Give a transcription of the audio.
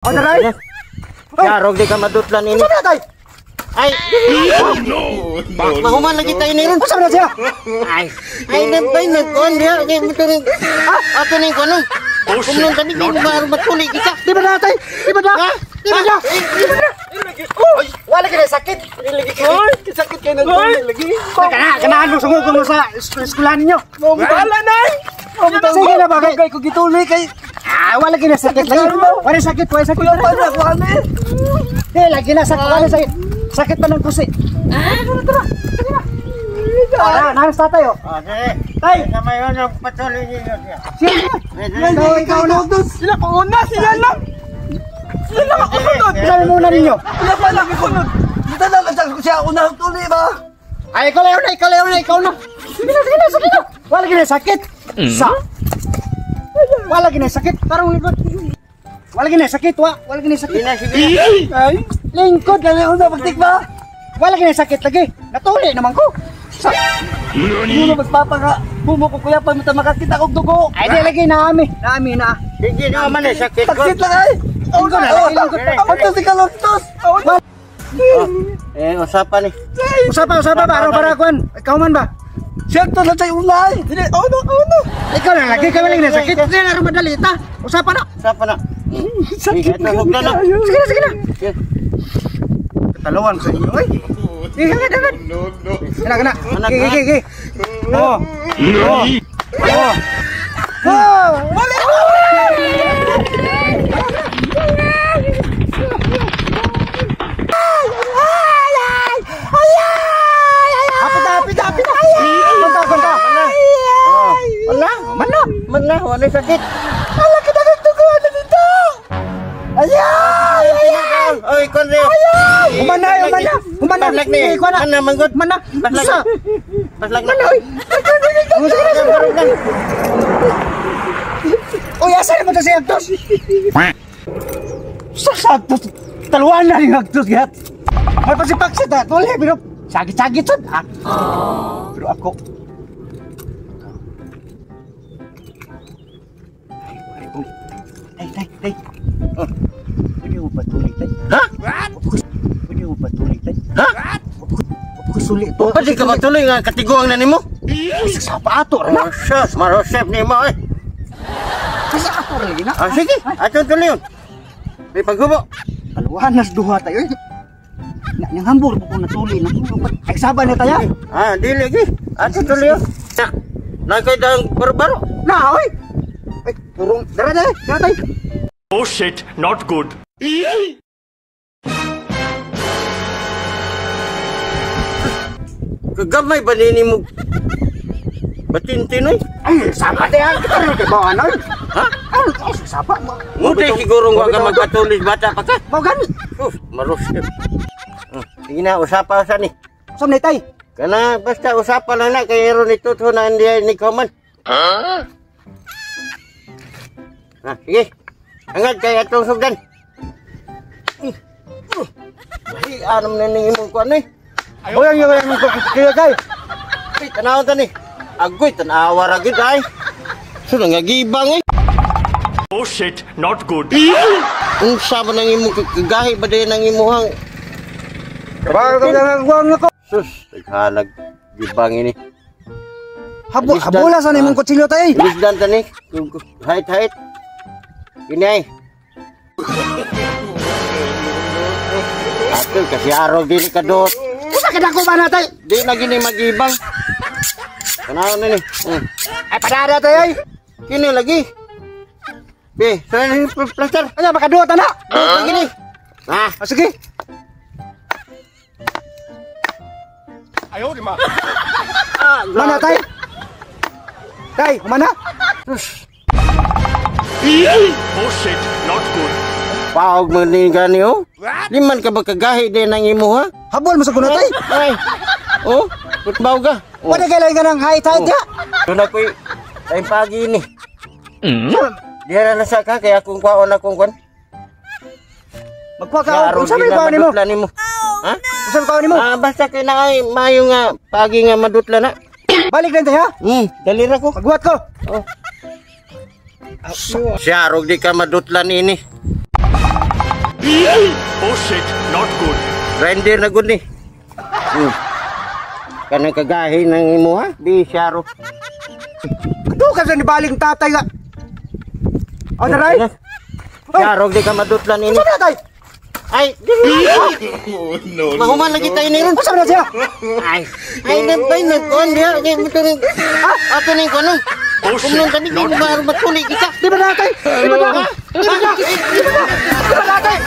O daray. Yarog di ka madutlan ini. Sabi na tay. Ay. Mahuman lagi tayo ni ron. Sabi na siya. Ay nagpay nagkuhan dia. Ato ning kuno. Kumulong tani di mo matuli kita. Di ba na tay? Di ba na? Di ba na? Wala ka na sakit. Sakit kayo ng lagi. Kanaan mo sungod mo sa eskwelahan ninyo. Wala na. Sige na bagay. Kay ko gituloy kay. Wala ka na sakit lagi. Wala sakit, wala sakit. Lagi na sakit. Wala sakit. Sakit pa ng kusi. Tara. Sige na. Naras tatay o. Tay. Kamay yun ang patuloy ninyo siya. Ikaw na. Sila ko una, sila lang. Sila lang ako sunod. Sabi muna ninyo. Sila pa lang ako sunod. Dito na lang siya una ang tuloy ba? Ay, ikaw na. Sige na. Wala ka na sakit. Wala ka na sakit. Tarong likod. Wala ka na sakit, wala ka na sakit. Ay, lingkod na lang una pagtik ba? Wala ka na sakit lagi. Natuli naman ko. Muna magpapaka. Bumuko kuya pa makakita kong dugo. Ay, di lagi naami na. Sige naman eh, sakit ko. Taksit lang ay. Ako si Kalontos. Usapan eh. Usapan para kuan. Ikaw man ba? Siyempre na tayo ulay. Ano? Ikaw na lagi ka maling na sakit. Hindi na rin madalita. Usapan na. Usapan na. Sakit na Hugda na. Sige na. Katalawan sa inyo, oy. Sige. Kena. Gigi. Oh. Hapit. Konta. Mana, wala sakit. Ala ka na nagtugo na dito. Ayay. Oy, konre. Umana. Baslag ni. Mana manggod. Mana. Baslag na. Uy, asa na ba si Agtos? Sa Agtos. Taluan na rin Agtos, gat. May pasipaksit ha. Tuloy, pero sagit-sagit sun. Pero ako. Tay. Pwede mo ba tuloy, tay? Ha? Pwede mo ba tuloy, tay? Ha? Ako sulit to. Pwede ka magtuloy nga katiguang na nimo? Sa pato, na. Marosep nimo eh. Kasi ato rin na. Sige, atong tuloy yun. May paghubo. Aluhan nas duha tayo. Yang hambur ko na tuloy na. Ay saban na tayo. Dili lagi. Atong tuloy yun. Nakay dang baro-baro. Na, oy. Ay, turong. Dara tayo. Oh shit, not good. Kagamay ba nini mo? Batintin oy. Ay, sapa tayo. Kita rin kayo ba, ano? Ha? Ay, sapa mo. Muday siguro nga ka magpatuloy bata pa ka. Mau gani. Marosep. Sige na, usapa sa ni. Sam na tay. Kana basta usapan lang na kay ron ito to na hindi ni Kaman. Sige. Angad kay atong sugdan. Ay, anam na ning imong kuan eh. Oyang ko kaya kay. Ay, tanaw ta ni. Agoy tanawa ra gid ay. Sino nga gibang eh. Oh shit, not good. Unsa ba nang imong kagahi ba day nang imuhang Ba ka nang ko. sus, naghalag gibang ini. Habula sa nimong kutsilyo tay. Lisdan ta ni. Hait. Ini ay. Ato kasi araw din kadot. Usa ka dako ba na tay? Di na gini magibang. Tanaw na ni. Ay padada tay ay. Kini lagi. Be, sana ni plaster. Anya makaduot na. Gini. Sige. Ayaw di ma. Mana tay? Tay, mana? Oh shit, not good. Paog mo ni gani oh. Di man ka ba kagahi din ang imo ha? Habol mo sa kuno tay. Ay. Oh, putbaw ka. Wala kailangan ka ng height ya. Doon ako'y tayong pagi ni. Diyan na sa ka, kaya kung kwaon akong kwan. Magkuha ka. Kung sabi ko nimo. Nimo. Ha? Kung sabi ko nimo. Basta kay na ay mayo nga pagi nga madutla na. Balik lang tayo ha. Dalira ko. Pagbuhat ko. Siya, rog di ka madutlan ini. Oh shit, not good. Reindeer na good ni. Kanang kagahin ng imo ha, di syaro. Ito ka sa nibaling tatay nga. O, daray? Syaro, di ka madutlan ini. Saan na tay? Ay, mahuman lagi tayo ni ron. Saan na siya? Ay, nagkuhan diha. Okay, muturing. Ato na yung kuhan. Oh shit, Kumulong kami, not di good. matuli kita. Di ba natay? Di ba natay? Di ba natay?